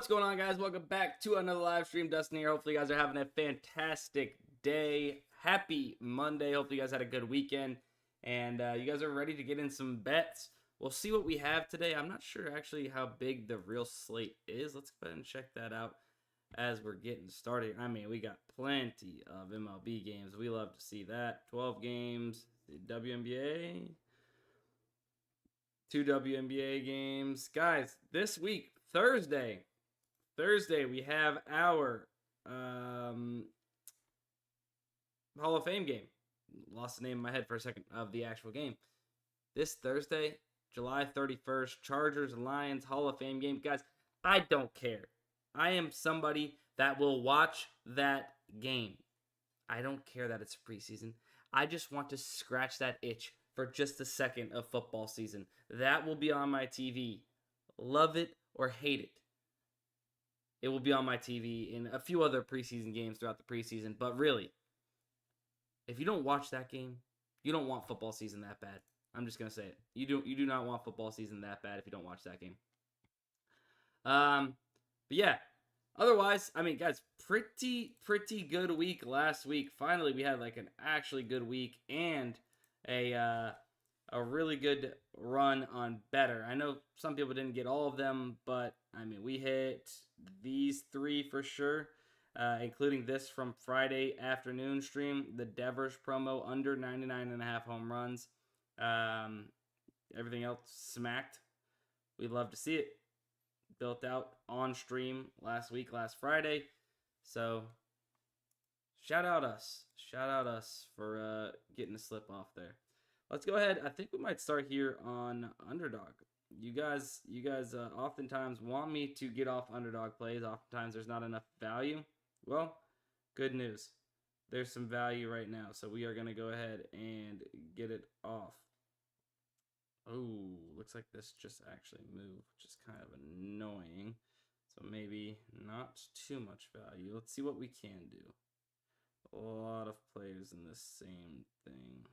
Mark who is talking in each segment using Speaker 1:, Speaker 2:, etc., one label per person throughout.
Speaker 1: What's going on, guys? Welcome back to another live stream. Dustin here. Hopefully you guys are having a fantastic day. Happy Monday. Hopefully you guys had a good weekend and you guys are ready to get in some bets. We'll see what we have today. I'm not sure actually how big the real slate is. Let's go ahead and check that out as we're getting started. I mean, we got plenty of MLB games. We love to see that. 12 games. WNBA. 2 WNBA games. Guys, this week, Thursday, we have our Hall of Fame game. Lost the name in my head for a second of the actual game. This Thursday, July 31st, Chargers and Lions Hall of Fame game. Guys, I don't care. I am somebody that will watch that game. I don't care that it's preseason. I just want to scratch that itch for just a second of football season. That will be on my TV. Love it or hate it. It will be on my TV in a few other preseason games throughout the preseason. But really, if you don't watch that game, you don't want football season that bad. I'm just going to say it. You do not want football season that bad if you don't watch that game. But yeah, otherwise, I mean, guys, pretty good week last week. Finally, we had like an actually good week and a really good run on better. I know some people didn't get all of them, but I mean, we hit these three for sure, including this from Friday afternoon stream, the Devers promo under 99.5 home runs. Everything else smacked. We'd love to see it. Built out on stream last Friday. So shout out us for getting a slip off there. Let's go ahead. I think we might start here on Underdog. You guys oftentimes want me to get off Underdog plays. Oftentimes there's not enough value. Well, good news. There's some value right now. So we are going to go ahead and get it off. Oh, looks like this just actually moved, which is kind of annoying. So maybe not too much value. Let's see what we can do. A lot of players in the same thing.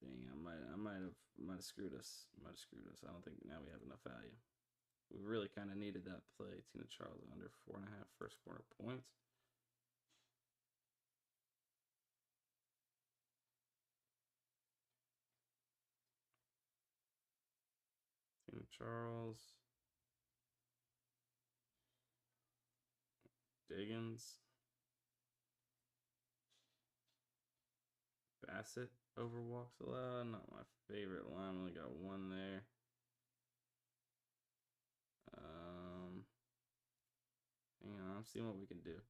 Speaker 1: Dang, I might have screwed us. I don't think now we have enough value. We really kind of needed that play. Tina Charles under 4.5 first quarter points. Tina Charles. Diggins. Bassett over walks allowed. Not my favorite line. Only got one there. Hang on, I'm seeing what we can do.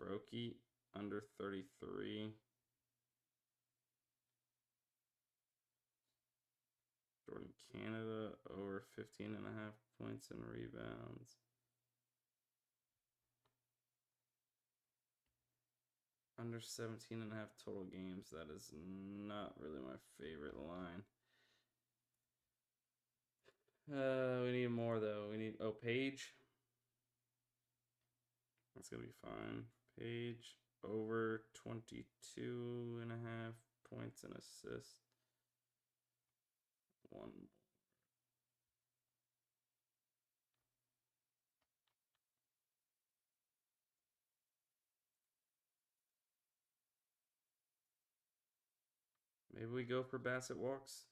Speaker 1: Brokey under 33. Jordan Canada over 15.5 points and rebounds. Under 17.5 total games. That is not really my favorite line. We need more though. We need Page. That's gonna be fine. Page over 22.5 points and assists. One more. Maybe we go for Bassett walks.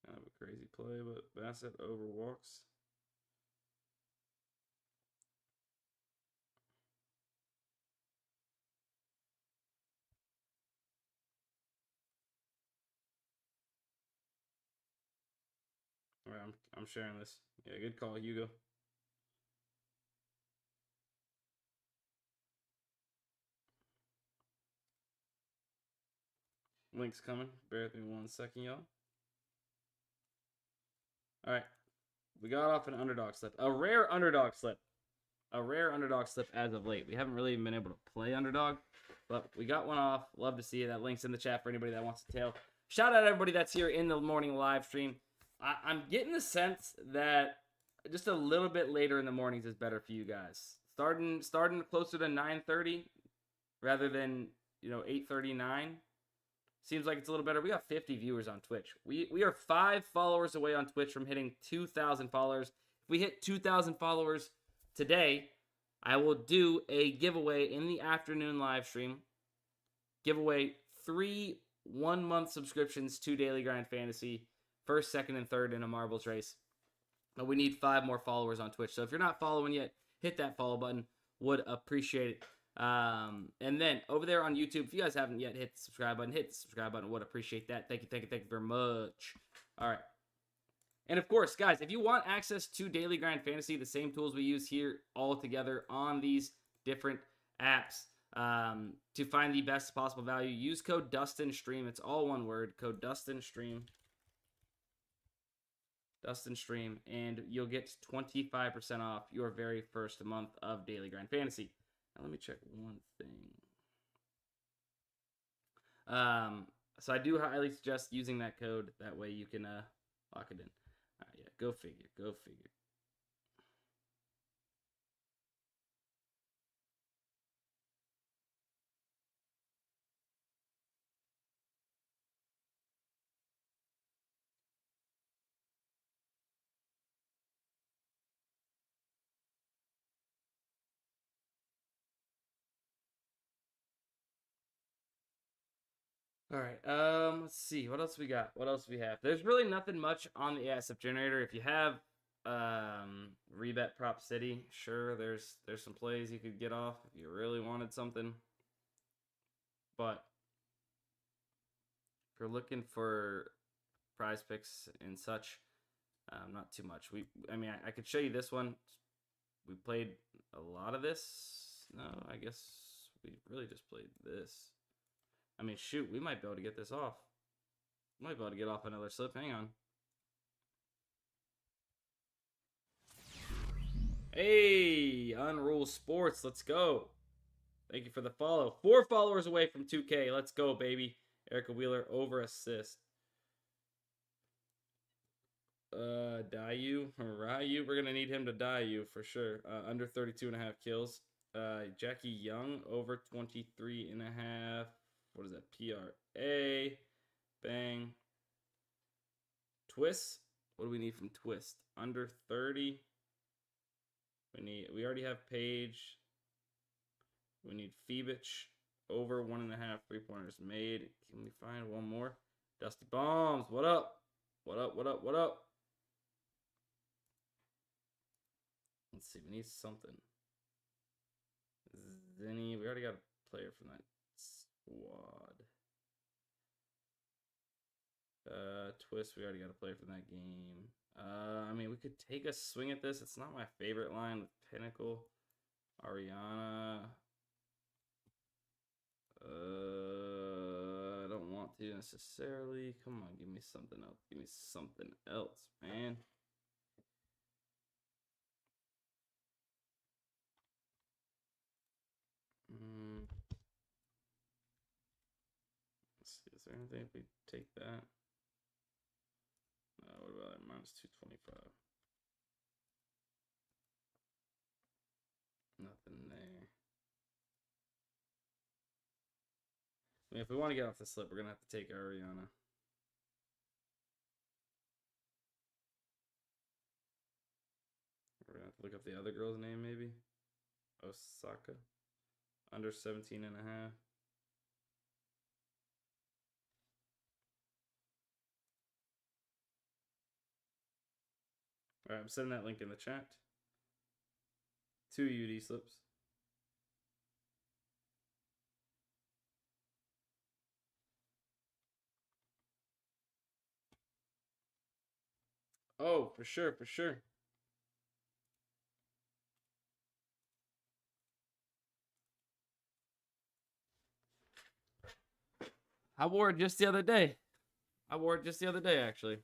Speaker 1: Kind of a crazy play, but Bassett over walks. All right, I'm sharing this. Yeah, good call, Hugo. Link's coming. Bear with me 1 second, y'all. All right. We got off an underdog slip. A rare underdog slip. As of late. We haven't really been able to play underdog, but we got one off. Love to see it. That link's in the chat for anybody that wants to tail. Shout out to everybody that's here in the morning live stream. I'm getting the sense that just a little bit later in the mornings is better for you guys. Starting closer to 9:30 rather than 8:39. Seems like it's a little better. We got 50 viewers on Twitch. We are 5 followers away on Twitch from hitting 2,000 followers. If we hit 2,000 followers today, I will do a giveaway in the afternoon live stream. Give away 3 1-month subscriptions to Daily Grind Fantasy. First, second, and third in a marbles race. But we need 5 more followers on Twitch. So if you're not following yet, hit that follow button. Would appreciate it. And then over there on YouTube, if you guys haven't yet hit the subscribe button, hit the subscribe button. Would appreciate that. Thank you very much. All right. And of course, guys, if you want access to Daily Grind Fantasy, the same tools we use here all together on these different apps to find the best possible value, use code DUSTINSTREAM. It's all one word, code DUSTINSTREAM. DUSTINSTREAM, and you'll get 25% off your very first month of Daily Grind Fantasy. Now, let me check one thing. So I do highly suggest using that code. That way you can lock it in. All right, yeah, go figure. Go figure. All right, let's see. What else we got? What else we have? There's really nothing much on the asset generator. If you have rebet prop city, sure, there's some plays you could get off if you really wanted something. But if you're looking for prize picks and such, not too much. I mean, I could show you this one. We played a lot of this. No, I guess we really just played this. I mean, shoot, we might be able to get this off. We might be able to get off another slip. Hang on. Hey, Unrule Sports, let's go. Thank you for the follow. 4 followers away from 2K. Let's go, baby. Erica Wheeler over assist. Ryu. We're going to need him to Ryu for sure. Under 32.5 kills. Jackie Young over 23.5. What is that? PRA. Bang. Twist. What do we need from Twist? Under 30. We already have Page. We need Phoebich. Over 1.5 3-pointers made. Can we find one more? Dusty Bombs. What up? What up? What up? What up? Let's see. We need something. Zenny. We already got a player from that squad. Twist. We already got a player from that game. I mean, we could take a swing at this. It's not my favorite line with Pinnacle. Ariana. I don't want to necessarily. Come on, give me something else. Give me something else, man. Let's see. Is there anything if we take that? What about that? Minus 225. Nothing there. I mean, if we want to get off the slip, we're going to have to take Ariana. We're going to have to look up the other girl's name, maybe. Osaka. Under 17.5. All right, I'm sending that link in the chat. 2 UD slips. Oh, for sure, for sure. I wore it just the other day. Actually. It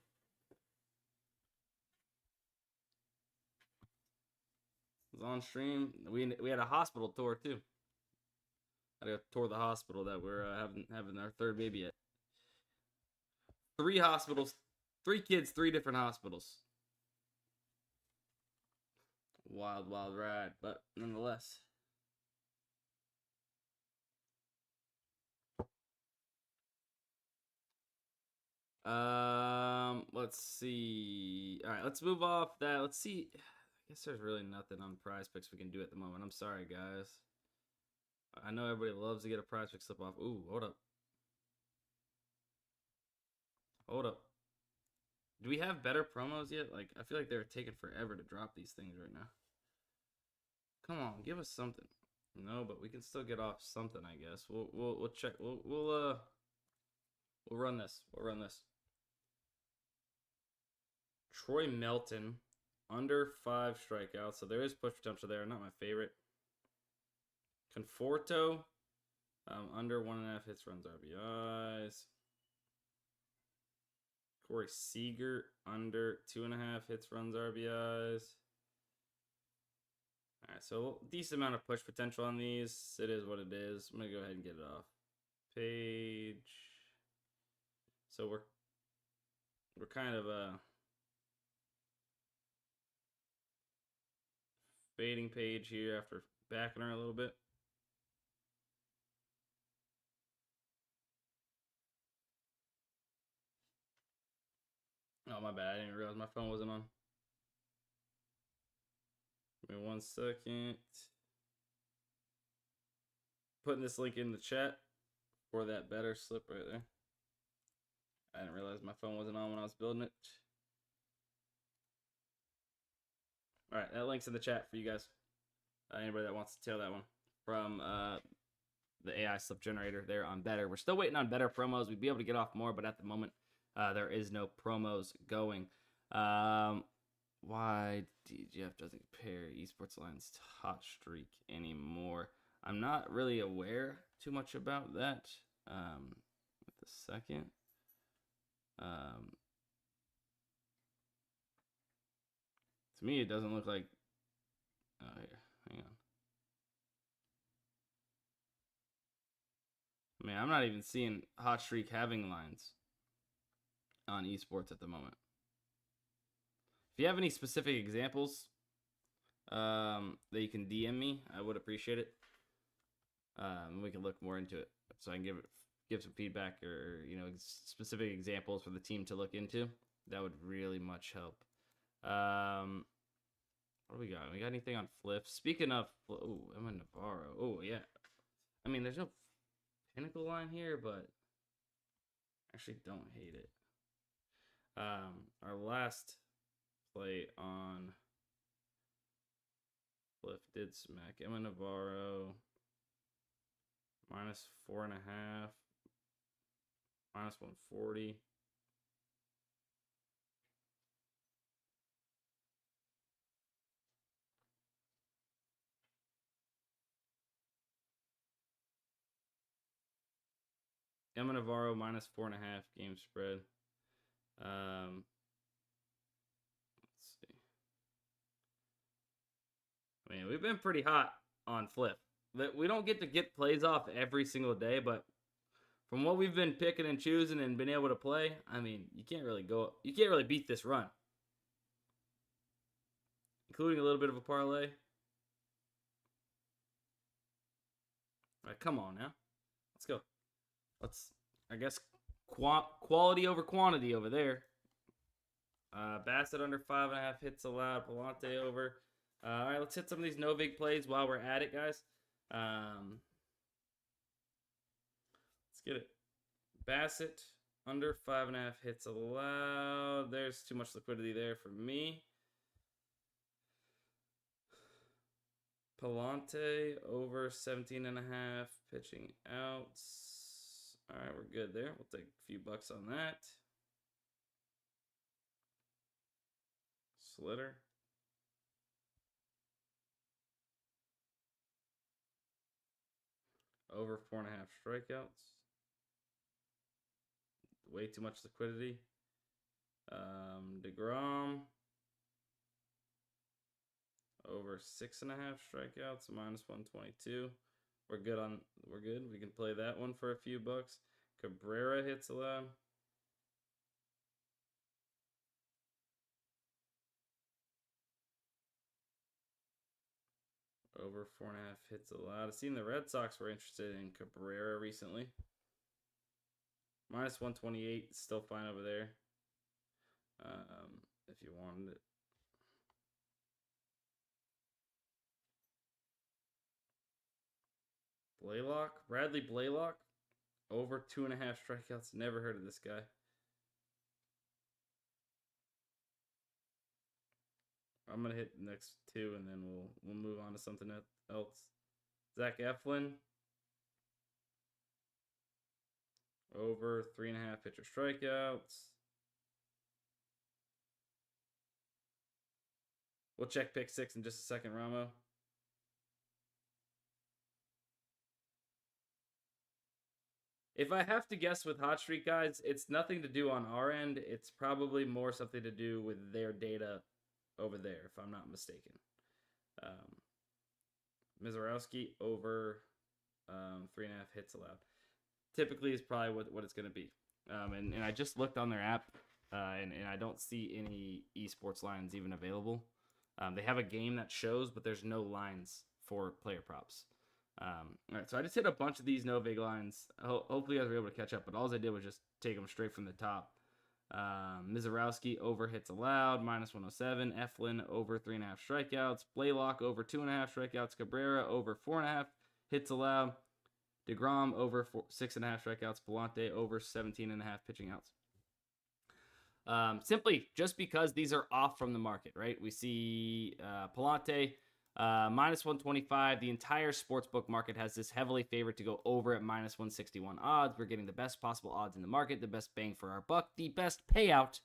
Speaker 1: was on stream. We had a hospital tour, too. I had to tour the hospital that we're having our 3rd baby at. 3 hospitals. 3 kids, 3 different hospitals. Wild, wild ride, but nonetheless. Let's see. All right, let's move off that. Let's see. I guess there's really nothing on Prize Picks we can do at the moment. I'm sorry, guys. I know everybody loves to get a Prize Pick slip off. Ooh, hold up. Hold up. Do we have better promos yet? Like, I feel like they're taking forever to drop these things right now. Come on, give us something. No, but we can still get off something, I guess. We'll check. We'll run this. We'll run this. Troy Melton, under 5 strikeouts, so there is push potential there. Not my favorite. Conforto, under 1.5 hits, runs, RBIs. Corey Seager, under 2.5 hits, runs, RBIs. All right, so decent amount of push potential on these. It is what it is. I'm gonna go ahead and get it off page. So we're kind of fading page here after backing her a little bit. Oh, my bad. I didn't realize my phone wasn't on. Give me 1 second. Putting this link in the chat for that better slip right there. I didn't realize my phone wasn't on when I was building it. All right, that link's in the chat for you guys. Anybody that wants to tail that one from the AI slip generator there on better. We're still waiting on better promos. We'd be able to get off more, but at the moment, there is no promos going. Why DGF doesn't pair esports lines to hot streak anymore? I'm not really aware too much about that. With a second. To me, it doesn't look like. Oh, here, hang on. I mean, I'm not even seeing hot streak having lines on esports at the moment. If you have any specific examples that you can DM me, I would appreciate it. We can look more into it, so I can give some feedback or specific examples for the team to look into. That would really much help. What do we got? We got anything on Fliff? Speaking of, oh, Emma Navarro. Oh yeah. I mean, there's no pinnacle line here, but I actually don't hate it. Our last play on Fliff did smack. Emma Navarro minus 4.5, minus 140. Emma Navarro minus 4.5 game spread. Let's see. I mean, we've been pretty hot on Fliff. We don't get to get plays off every single day, but from what we've been picking and choosing and been able to play, I mean, you can't really beat this run. Including a little bit of a parlay. All right, come on now. Let's go. I guess, quality over quantity over there. Bassett under 5.5 hits allowed. Palante over. All right, let's hit some of these no vig plays while we're at it, guys. Let's get it. Bassett under 5.5 hits allowed. There's too much liquidity there for me. Palante over 17.5 pitching outs. All right, we're good there. We'll take a few bucks on that. Slitter. Over 4.5 strikeouts. Way too much liquidity. DeGrom. Over 6.5 strikeouts, minus 122. We're good. We can play that one for a few bucks. Cabrera hits allowed. Over 4.5 hits allowed. I've seen the Red Sox were interested in Cabrera recently. Minus 128, still fine over there. If you wanted it. Blaylock, Bradley Blaylock, over 2.5 strikeouts. Never heard of this guy. I'm gonna hit the next two, and then we'll move on to something else. Zach Eflin, over 3.5 pitcher strikeouts. We'll check pick 6 in just a second, Ramo. If I have to guess with Hot Streak, guys, it's nothing to do on our end. It's probably more something to do with their data over there, if I'm not mistaken. Mizorowski over 3.5 hits allowed. Typically is probably what it's going to be. And I just looked on their app, and I don't see any esports lines even available. They have a game that shows, but there's no lines for player props. All right, so I just hit a bunch of these no vig lines. Hopefully you guys were able to catch up, but all I did was just take them straight from the top. Mizorowski over hits allowed, minus 107. Eflin over 3.5 strikeouts. Blaylock over 2.5 strikeouts. Cabrera over 4.5 hits allowed. DeGrom over 6.5 strikeouts. Palante over 17.5 pitching outs. Simply just because these are off from the market, right? We see Palante minus 125. The entire sportsbook market has this heavily favored to go over at minus 161 odds. We're getting the best possible odds in the market, the best bang for our buck, the best payout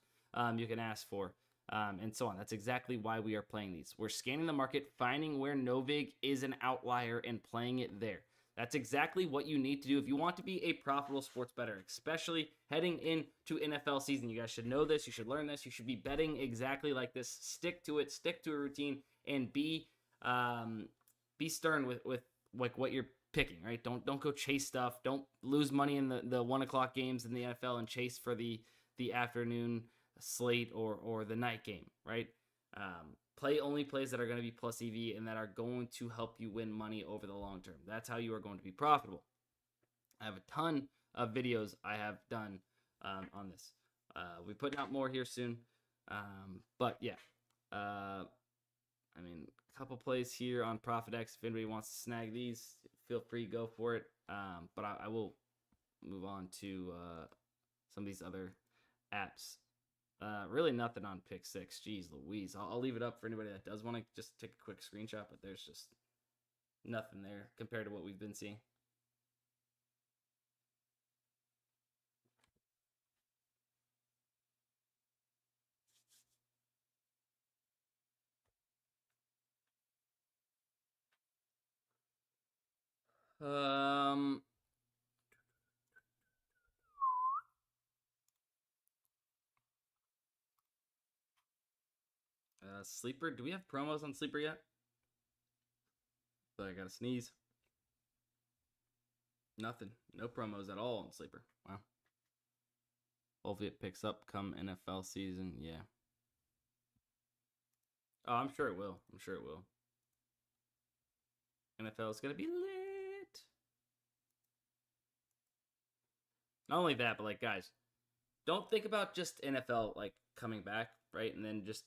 Speaker 1: you can ask for, and so on. That's exactly why we are playing these. We're scanning the market, finding where Novig is an outlier, and playing it there. That's exactly what you need to do if you want to be a profitable sports bettor, especially heading into NFL season. You guys should know this. You should learn this. You should be betting exactly like this. Stick to it. Stick to a routine, and be stern with like what you're picking. Right? Don't go chase stuff. Don't lose money in the 1 o'clock games in the NFL and chase for the afternoon slate or the night game. Right? Play only plays that are going to be plus EV and that are going to help you win money over the long term. That's how you are going to be profitable. I have a ton of videos I have done on this. We'll be putting out more here soon. But yeah, I mean, a couple plays here on ProfitX. If anybody wants to snag these, feel free, go for it. But I will move on to some of these other apps. Really nothing on pick 6. Jeez Louise. I'll leave it up for anybody that does want to just take a quick screenshot, but there's just nothing there compared to what we've been seeing. Sleeper. Do we have promos on Sleeper yet? So I gotta sneeze. Nothing. No promos at all on Sleeper. Wow. Hopefully it picks up come NFL season. Yeah. Oh, I'm sure it will. I'm sure it will. NFL is gonna be lit. Not only that, but like, guys, don't think about just NFL like coming back, right? And then just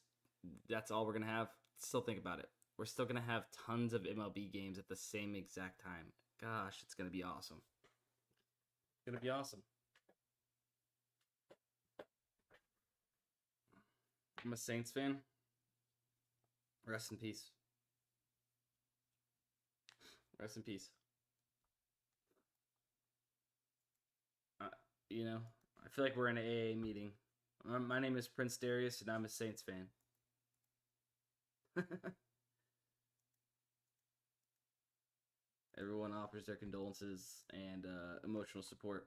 Speaker 1: that's all we're gonna have. Still think about it. We're still gonna have tons of MLB games at the same exact time. Gosh, it's gonna be awesome. It's gonna be awesome. I'm a Saints fan. Rest in peace. Rest in peace. You know, I feel like we're in an AA meeting. My name is Prince Darius, and I'm a Saints fan. Everyone offers their condolences and emotional support.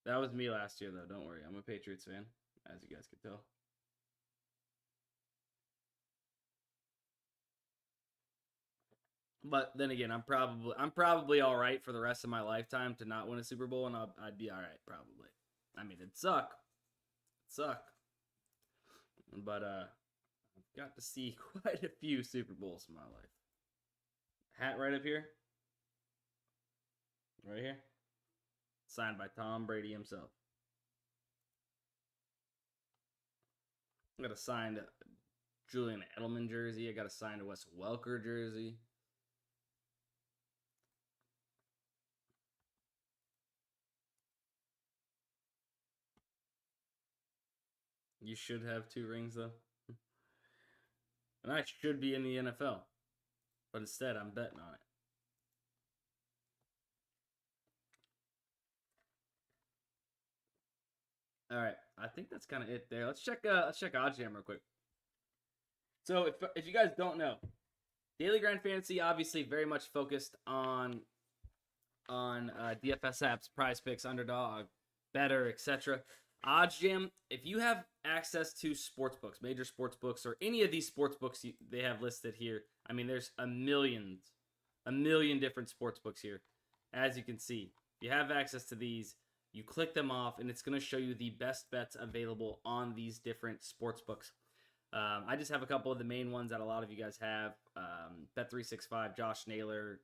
Speaker 1: That was me last year, though. Don't worry. I'm a Patriots fan, as you guys can tell. But then again, I'm probably all right for the rest of my lifetime to not win a Super Bowl, and I'd be all right probably. I mean, it'd suck. But I've got to see quite a few Super Bowls in my life. Hat right up here. Right here. Signed by Tom Brady himself. I got a signed Julian Edelman jersey. I got a signed Wes Welker jersey. You should have 2 rings, though. And I should be in the NFL. But instead, I'm betting on it. All right, I think that's kind of it there. Let's check OddsJam real quick. So if you guys don't know, Daily Grind Fantasy obviously very much focused on DFS apps, PrizePicks, Underdog, Better, etc. OddsJam, if you have access to sportsbooks, major sportsbooks, or any of these sportsbooks they have listed here, I mean, there's a million different sportsbooks here, as you can see. If you have access to these, you click them off, and it's going to show you the best bets available on these different sportsbooks. I just have a couple of the main ones that a lot of you guys have. Bet365, Josh Naylor,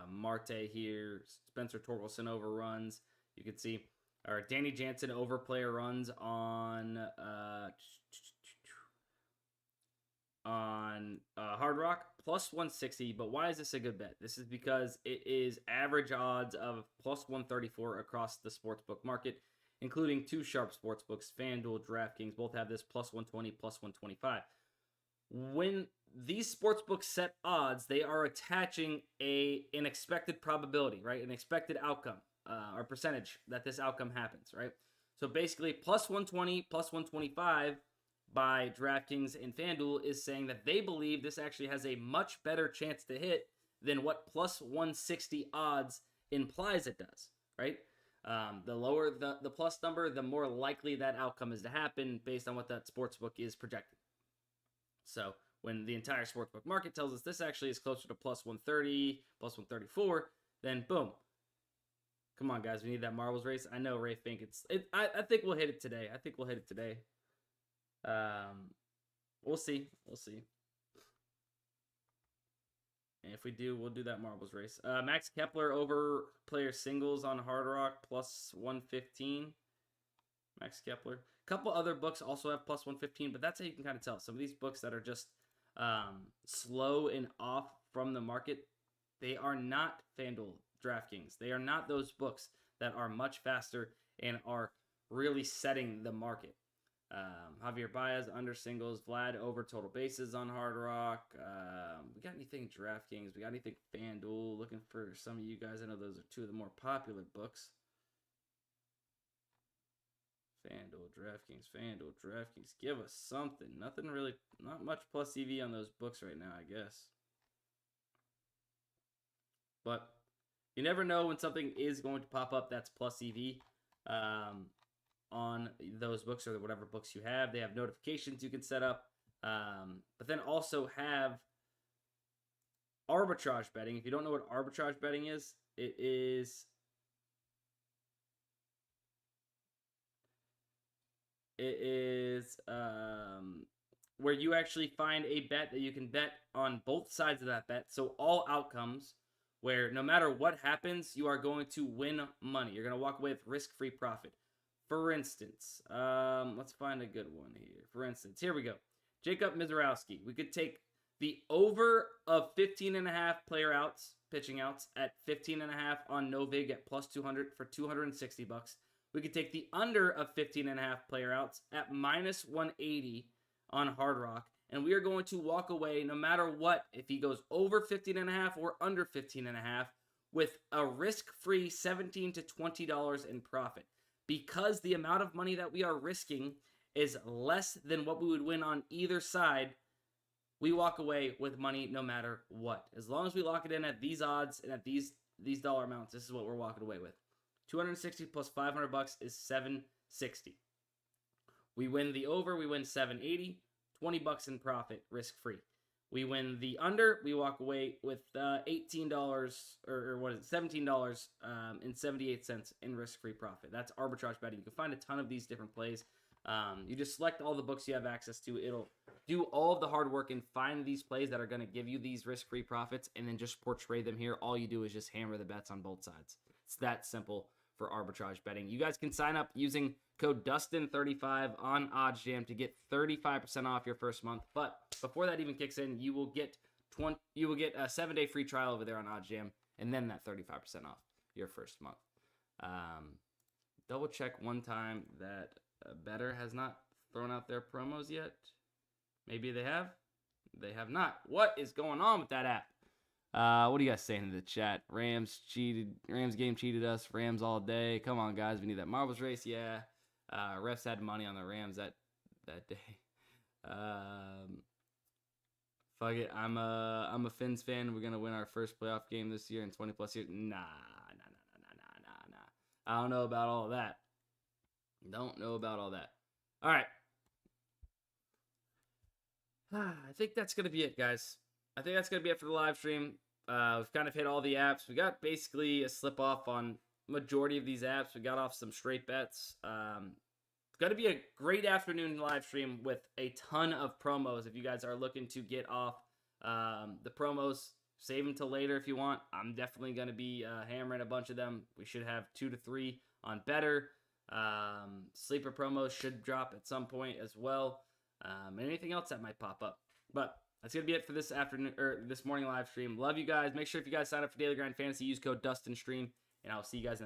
Speaker 1: Marte here, Spencer Torkelson overruns. You can see, or Danny Jansen overplayer runs on Hard Rock plus 160. But why is this a good bet? This is because it is average odds of plus 134 across the sportsbook market, including 2 sharp sportsbooks, FanDuel, DraftKings, both have this plus 120, plus 125. When these sportsbooks set odds, they are attaching an expected probability, right? An expected outcome or percentage that this outcome happens, right? So basically, plus 120, plus 125 by DraftKings and FanDuel is saying that they believe this actually has a much better chance to hit than what plus 160 odds implies it does, right? The lower the plus number, the more likely that outcome is to happen based on what that sportsbook is projecting. So when the entire sportsbook market tells us this actually is closer to plus 130, plus 134, then boom. Come on, guys. We need that marbles race. I know Ray think I think we'll hit it today. We'll see. And if we do, we'll do that marbles race. Max Kepler over player singles on Hard Rock plus 115. Max Kepler. A couple other books also have plus 115, but that's how you can kind of tell. Some of these books that are just slow and off from the market, they are not FanDuel, DraftKings. They are not those books that are much faster and are really setting the market. Javier Baez under singles, Vlad over total bases on Hard Rock. We got anything DraftKings? We got anything FanDuel? Looking for some of you guys. I know those are 2 of the more popular books. FanDuel, DraftKings. Give us something. Nothing really, not much plus EV on those books right now, I guess. But you never know when something is going to pop up that's plus EV. On those books or whatever books you have. They have notifications you can set up, but then also have arbitrage betting. If you don't know what arbitrage betting is, it is where you actually find a bet that you can bet on both sides of that bet. So all outcomes where no matter what happens, you are going to win money. You're going to walk away with risk-free profit. For instance, let's find a good one here. For instance, here we go. Jacob Mizorowski. We could take the over of 15.5 player outs, pitching outs at 15.5 on Novig at plus 200 for $260. We could take the under of 15.5 player outs at minus 180 on Hard Rock. And we are going to walk away no matter what, if he goes over 15.5 or under 15.5, with a risk-free $17 to $20 in profit. Because the amount of money that we are risking is less than what we would win on either side, we walk away with money no matter what. As long as we lock it in at these odds and at these dollar amounts, this is what we're walking away with. 260 plus $500 is $760. We win the over, we win $780, $20 in profit, risk-free. We win the under, we walk away with $18 or what is it, $17 and 78 cents in risk-free profit. That's arbitrage betting. You can find a ton of these different plays. You just select all the books you have access to. It'll do all of the hard work and find these plays that are going to give you these risk-free profits and then just portray them here. All you do is just hammer the bets on both sides. It's that simple for arbitrage betting. You guys can sign up using code DUSTIN35 on OddsJam to get 35% off your first month. But before that even kicks in, you will get a 7-day free trial over there on OddsJam, and then that 35% off your first month. Double check one time that Bettor has not thrown out their promos yet. Maybe they have. They have not. What is going on with that app? What are you guys saying in the chat? Rams game cheated us. Rams all day. Come on, guys. We need that marbles race. Yeah. Refs had money on the Rams that day. Fuck it. I'm a Finns fan. We're gonna win our first playoff game this year in 20+ years. Nah. I don't know about all of that. Don't know about all that. All right. I think that's going to be it, guys. I think that's going to be it for the live stream. We've kind of hit all the apps. We got basically a slip off on majority of these apps. We got off some straight bets. It's going to be a great afternoon live stream with a ton of promos. If you guys are looking to get off the promos, save them till later if you want. I'm definitely going to be hammering a bunch of them. We should have 2 to 3 on Bettor. Sleeper promos should drop at some point as well. Anything else that might pop up. But that's going to be it for this afternoon or this morning live stream. Love you guys. Make sure if you guys sign up for Daily Grind Fantasy, use code DUSTINSTREAM, and I'll see you guys in the next